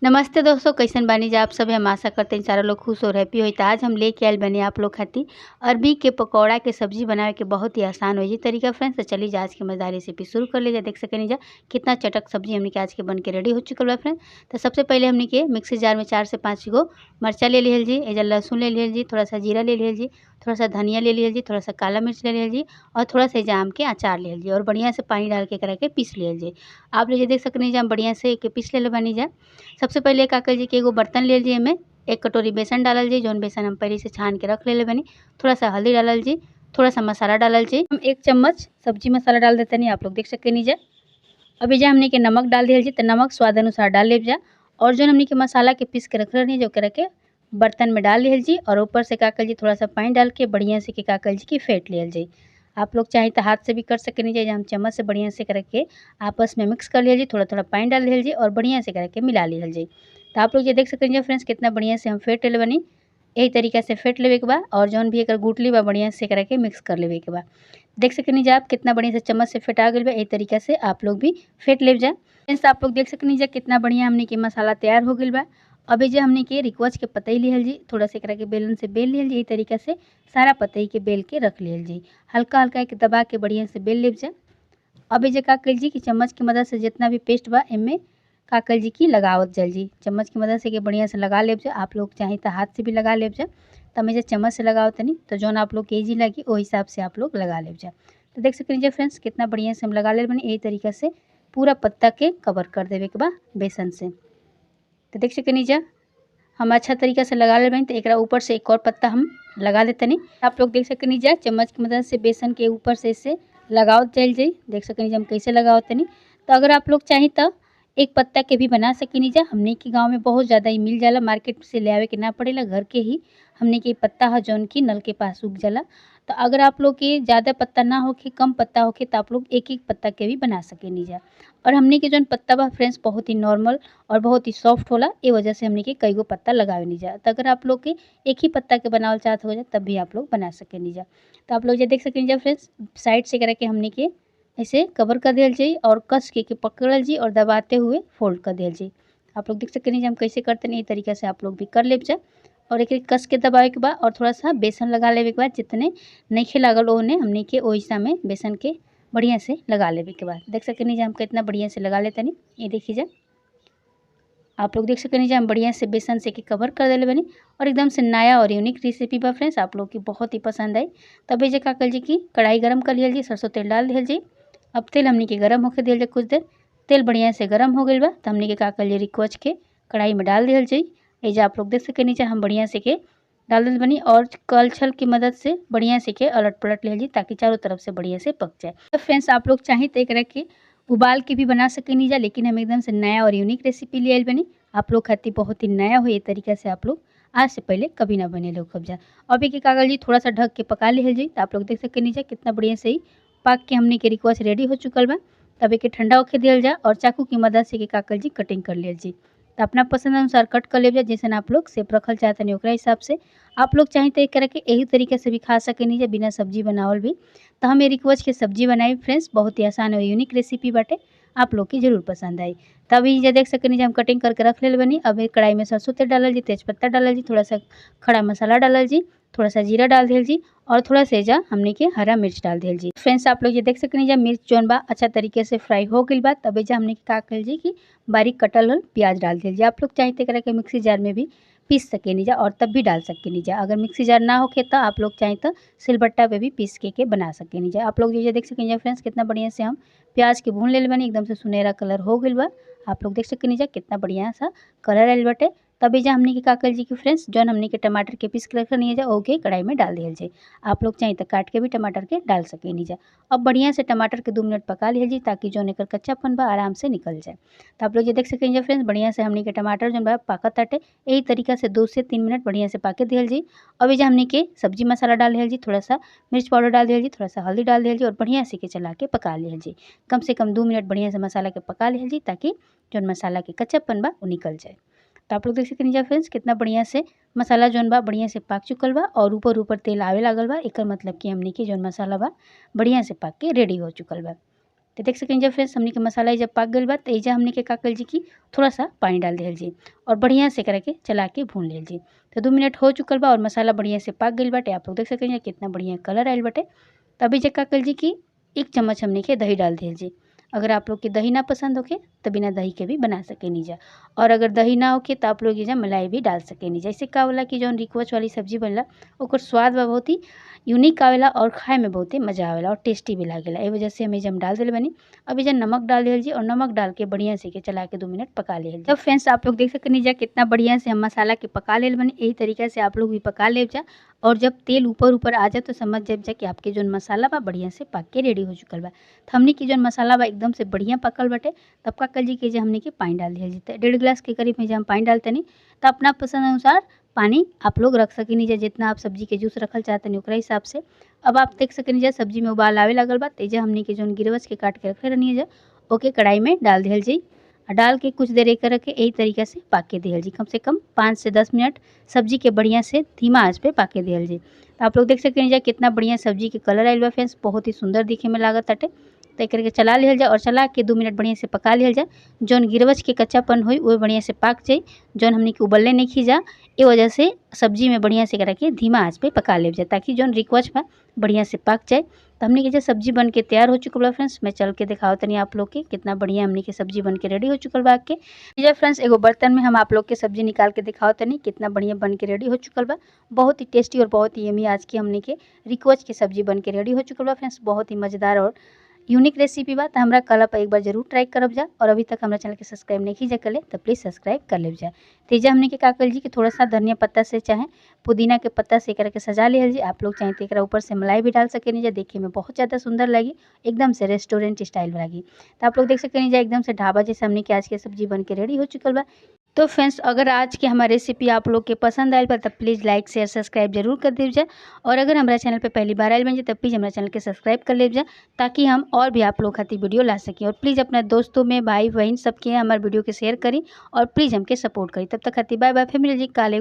नमस्ते दोस्तों, कैसन बानी जा आप सब। हम आशा करते हैं सारा लोग खुश और हैप्पी होई। तो आज हम लेके आयल बनी आप लोग खातिर अरबी के पकौड़ा के सब्जी बनावे के बहुत ही आसान हो जी तरीका फ्रेंड्स। तो चलिए जा आज के मजेदार रेसिपी शुरू कर लीजिए। देख सकें जा कितना चटक सब्जी हमने के आज के बन के रेडी हो चुकल बा फ्रेंड्स। तो सबसे पहले हमने के मिक्सी जार में 4 से 5 गो मरचा ले लिहल जी, एजा लहसुन ले लिहल जी, थोड़ा सा जीरा ले लिहल जी, थोड़ा सा धनिया ले लिहल जी, थोड़ा सा काला मिर्च ले लिहल जी और थोड़ा सा एजा आम के अचार ले लिहल जी और बढ़िया से पानी डाल के करा के पीस लिहल जी। आप लोग ये देख सकनी जा बढ़िया से के पीस ले बनी जा। सबसे पहले का कर जी कि एगो बर्तन ले लीजिए, में 1 कटोरी बेसन डालल जी, जौन बेसन हम पहले से छान के रख लेले बनी। थोड़ा सा हल्दी डालल जी, थोड़ा सा मसाला डालल जी, हम 1 चम्मच सब्जी मसाला डाल देते नहीं, आप लोग देख सके नीचे। अभी जा हमने के नमक डाल दिया जी, तो नमक स्वाद अनुसार डाल ले जा। और जो हमने के मसाला के पीस के रख रहे जो करा के बर्तन में डाल लिहल जी और ऊपर से का कर जी थोड़ा सा पानी डाल के बढ़िया से का कर जी की फेंट लिहल जी। आप लोग चाहे तो हाथ से भी कर सके नीचे, हम चम्मच से बढ़िया से करके आपस में मिक्स कर लिहल जी, थोड़ा थोड़ा पानी डाल लिहल जी और बढ़िया से करके मिला लिहल जी। तो आप लोग ये देख सकते हैं फ्रेंड्स कितना बढ़िया से हम फेंट ले बनी। यही तरीका से फेंट लेवे के बाद और जौन भी एक गुटली बा बढ़िया से करके मिक्स कर लेवे के बाद देख सकनी जा आप कितना बढ़िया से चम्मच से फेंटा गई बा। यही तरीका से आप लोग भी फेंट ले जा फ्रेंड्स। आप लोग देख सकनी जा कितना बढ़िया हमने के मसाला तैयार हो गई बा। अभी जो हमने के रिक्वच के पतई लिहल जी, थोड़ा से करके बेलन से बेल लिहल जी। यही तरीका से सारा पतई के बेल के रख लिहल जी, हल्का हल्का एक दबा के बढ़िया से बेल लेब जा। अभी जो का कल जी कि चम्मच की मदद से जितना भी पेस्ट बा इनमें का कल जी की लगावत जल जी, चम्मच की मदद से के बढ़िया से लगा लेब जा। आप लोग चाहे तो हाथ से भी लगा लेब जा, तो हमें जब चम्मच से लगाओ तनी तो जौन आप लोग के ईजी लगी वो हिसाब से आप लोग लगा लेब जा। तो देख सकते लीजिए फ्रेंड्स कितना बढ़िया से हम लगा ले बनी। यही तरीका से पूरा पत्ता के कवर कर देवे के बाद बेसन से। तो देख सकते नीचे हम अच्छा तरीका से लगा ले बनी। तो एक ऊपर से एक और पत्ता हम लगा देते नहीं। आप लोग देख सकते नीचे चम्मच की मदद से बेसन के ऊपर से इसे लगाओ चल जाई। देख सकते नीचे हम कैसे लगाओ तनी। तो अगर आप लोग चाहें तो एक पत्ता के भी बना सके नीचा। हमने के गांव में बहुत ज़्यादा ही मिल जाला, मार्केट से ले आवे के ना पड़ेला, घर के ही हमने के पत्ता है जौन की नल के पास उग जाला। तो अगर आप लोग के ज़्यादा पत्ता ना होके कम पत्ता होके तो आप लोग एक एक पत्ता के भी बना सके नीचा। और हमने के जौन पत्ता बा फ्रेंड्स बहुत ही नॉर्मल और बहुत ही सॉफ्ट होला, ये वजह से हमने के कई गो पत्ता लगावे नीचा। तो अगर आप लोग के एक ही पत्ता के बनावल चाहत हो जाए तब भी आप लोग बना सके नीचा। तो आप लोग ये देख सके नीचा फ्रेंड्स साइड से करके हमने के ऐसे कवर कर दिया जाए और कस के पकड़ल जी और दबाते हुए फोल्ड कर दिया जाए। आप लोग देख सकते हैं हम कैसे करते हैं, ये तरीका से आप लोग भी कर ले जा। और एक कस के दबावे के बाद और थोड़ा सा बेसन लगा लेवे के बाद जितने नहीं लागल ओने हमने के ओ हिस्सा में बेसन के बढ़िया से लगा लेवे के बाद देख सकते हैं हम कितना बढ़िया से लगा लेते नहीं। ये देखिए जा आप लोग देख सकते हैं हम बढ़िया से बेसन से के कवर कर देले बनी और एकदम से नया और यूनिक रेसिपी बा फ्रेंड्स, आप लोग की बहुत ही पसंद आई। तभी जे का कल जी की कढ़ाई गरम कर लिया जी, सरसों तेल डाल दिया जी। अब तेल हमने के गरम होके दिया जाए कुछ देर। तेल बढ़िया से गरम हो गई बा तो हमने के का कर लिए रिक्वच के कढ़ाई में डाल दिया जाए। ये आप लोग देख सके नीचे हम बढ़िया से के डाल दिल बनी और कलछल की मदद से बढ़िया से के अलट पलट ले जी ताकि चारों तरफ से बढ़िया से पक जाए। तो फ्रेंड्स आप लोग चाहें तो एक रखे उबाल के भी बना सके नीजा, लेकिन हम एकदम से नया और यूनिक रेसिपी ले आयल बनी। आप लोग खाती बहुत ही नया हो, ये तरीका से आप लोग आज से पहले कभी ना बने लोग कब्जा। अभी के कागज जी थोड़ा सा ढक के पका ले जी। तो आप लोग देख सके नीचे कितना बढ़िया से ही पाक के हमने के रिक्वा से रेडी हो चुकल बा। तब के ठंडा होके दिया जा और चाकू की मदद से के काकल जी कटिंग कर लिया जी। तो अपना पसंद अनुसार कट कर ले जा, जैसे आप लोग सेप रखल चाहते नहीं ओकरा हिसाब से आप लोग चाहें तो एक करके यही तरीके से भी खा सके नीचे बिना सब्जी बनावल भी। तो हम रिक्वच के सब्जी बनाई फ्रेंड्स, बहुत ही आसान और यूनिक रेसिपी बाटे, आप लोग की जरूर पसंद आई। तभी ये देख सके नीचे हम कटिंग करके रख ले बनी। अब एक कढ़ाई में सरसों तेल डालल जी, तेजपत्ता डालल जी, थोड़ा सा खड़ा मसाला डालल जी, थोड़ा सा जीरा डाल दिया जी और थोड़ा सेजा हमने के हरा मिर्च डाल दिया जी। फ्रेंड्स आप लोग ये देख सकते हैं मिर्च जौन बा अच्छा तरीके से फ्राई हो गई बा। तभी जा हमने का कर जी कि बारीक कटल प्याज डाल दिया जी। आप लोग चाहते करके मिक्सी जार में भी पीस सके नीजा और तब भी डाल सके नीजा। अगर मिक्सी जार ना होके तो आप लोग चाहें तो सिलबट्टा पे भी पीस के बना सके नीजा। आप लोग ये देख सकें फ्रेंड्स कितना बढ़िया से हम प्याज के भून ले बनी, एकदम से सुनहरा कलर हो गई बा। आप लोग देख सके नीचा कितना बढ़िया सा कलर आयल बटे। तभी जा हमने के काकल जी की फ्रेंड्स जौन हमने के टमाटर के पीस के रखनी है जा ओके कढ़ाई में डाल दिया जाए। आप लोग चाहें तो काट के भी टमाटर के डाल सके नीचा। अब बढ़िया से टमाटर के 2 मिनट पका लिया जी ताकि जो एकर कच्चापन बा आराम से निकल जाए। तो आप लोग ये देख सकें फ्रेंड्स बढ़िया से हमने के टमाटर जो बा पाकत ताटे, यही तरीका से 2 से 3 मिनट बढ़िया से पाके दिया जी। अभी जो हमने के सब्जी मसाला डाल दिया जी, थोड़ा सा मिर्च पाउडर डाल दिया जी, थोड़ा सा हल्दी डाल दिया जी और बढ़िया से के चला के पका लिया जी। कम से कम 2 मिनट बढ़िया से मसाला के पका लिया जी ताकि जो मसाला के कच्चापन बा वो निकल जाए। तो आप लोग देख सकते फ्रेंड्स कितना बढ़िया से मसाला जौन बा बढ़िया से पाक चुकल बा और ऊपर तेल आवे लागल बा। एकर मतलब कि हमने के जौन मसाला बा बढ़िया से पाक के रेडी हो चुकल बा। तो देख सकें जब फ्रेंड्स हमने के मसाला जब पाक गई बा तो एजा हमने के का कल जी की थोड़ा सा पानी डाल दिहल जी और बढ़िया से करा के चला के भून लेल जी। तो 2 मिनट हो चुकल बा और मसाला बढ़िया से पाक गई बाटे। आप लोग देख सकें कितना बढ़िया कलर आयल बाटे। तभी जे का कल जी की 1 चम्मच हमने के दही डाल दिहल जी। अगर आप लोग के दही ना पसंद होके तो बिना दही के भी बना सकेनी जा, और अगर दही ना होके तो आप लोग एजा मलाई भी डाल सकेनी। जैसे का होला कि जौन रिकवच वाली सब्जी बनला ओकर स्वाद बा बहुत ही यूनिक आवेला और खाए में बहुत ही मज़ा आवेला और टेस्टी भी लागेला। ए वजह से हम एजा डाल देले बानी। अब एजा नमक डाल दिहल जी और नमक डाल के बढ़िया से के चला के 2 मिनट पका लिहल जी। तब फ्रेंड्स आप लोग देख सकेनी जा कितना बढ़िया से हम मसाला के पका लेल बानी। यही तरीका से आप लोग भी पका लेब जा, और जब तेल ऊपर आ जाए तो समझ जाए जा कि आपके जौन मसाला बा बढ़िया से पक के रेडी हो चुकल बा। तो हमने की जौन मसाला बा एकदम से बढ़िया पकल बाटे। तब का कल जी के जे हमने के पानी डाल दिहल जी। 1.5 गिलास के करीब में जे हम पानी डालतनी तो अपना पसंद अनुसार पानी आप लोग रख सकेनी जा, जितना आप सब्जी के जूस रखल चाहतनी ओकरा हिसाब से। अब आप देख सकेनी जा सब्जी में उबाल आवे लागल बा। तेजा हमने के जौन गिरवच के काट के रखे रहनी जा ओके कढ़ाई में डाल दिहल जी। डाल के कुछ देर एक रखे यही तरीका से पाके दिहल जी। कम से कम 5 से 10 मिनट सब्जी के बढ़िया से धीमा आंच पे पाके दिहल जी। तो आप लोग देख सकेनी जा कितना बढ़िया सब्जी के कलर आइल बा फ्रेंड्स, बहुत ही सुंदर दिखे में लागत ताटे। तो एक करके चला लिहल जा और चला के 2 मिनट बढ़िया से पका लिहल जा। जौन गिरवच के कच्चापन होई वो बढ़िया से पाक जाई। जौन हमने के उबलने नहीं खींचा ए वजह से सब्जी में बढ़िया से करा के धीमा आंच पे पका लेब जा, ताकि जौन रिकवच बा बढ़िया से पक जाए। तो हमने के जो सब्जी बन के तैयार हो चुकल बा फ्रेंड्स, मैं चल के दिखाओ तनी आप लोग के कितना बढ़िया हमने के सब्जी बन के रेडी हो चुकल बा। के ये फ्रेंड्स एगो बर्तन में हम आप लोग के सब्जी निकाल के दिखाओ तनी कितना बढ़िया बन के रेडी हो चुकल बा। बहुत ही टेस्टी और बहुत ही यमी आज की हमने के रिकवच की सब्जी बन के रेडी हो चुकल बा फ्रेंड्स। बहुत ही मज़ेदार और यूनिक रेसिपी बा। तो हमरा कल आप एक बार जरूर ट्राई करब जा, और अभी तक हमारा चैनल के सब्सक्राइब नहीं कीजिए कले तो प्लीज़ सब्सक्राइब कर लेब जा। तेजा हमने के का कल जी कि थोड़ा सा धनिया पत्ता से चाहे पुदीना के पत्ता से करके सजा लिहल जी। आप लोग चाहे तो एकरा ऊपर से मलाई भी डाल सकेनी जा, देखे में बहुत ज़्यादा सुंदर लगी, एकदम से रेस्टोरेंट स्टाइल लगी। तो आप लोग देख सकेनी जा एकदम से ढाबा जैसे हमने के आज के सब्जी बन के रेडी हो चुकल बा। तो फ्रेंड्स अगर आज की हमारी रेसिपी आप लोग के पसंद आयल बा तो प्लीज़ लाइक शेयर सब्सक्राइब जरूर कर दीजिए, और अगर हमारा चैनल पे पहली बार आयल बन जाए तो प्लीज़ हमारे चैनल के सब्सक्राइब कर लीजिए, ताकि हम और भी आप लोग खातिर वीडियो ला सकें। और प्लीज़ अपने दोस्तों में भाई बहन सबके हमारे वीडियो के शेयर करी और प्लीज़ हमके सपोर्ट करी। तब तक खातिर बाय बाय, फिर मिल जी काले।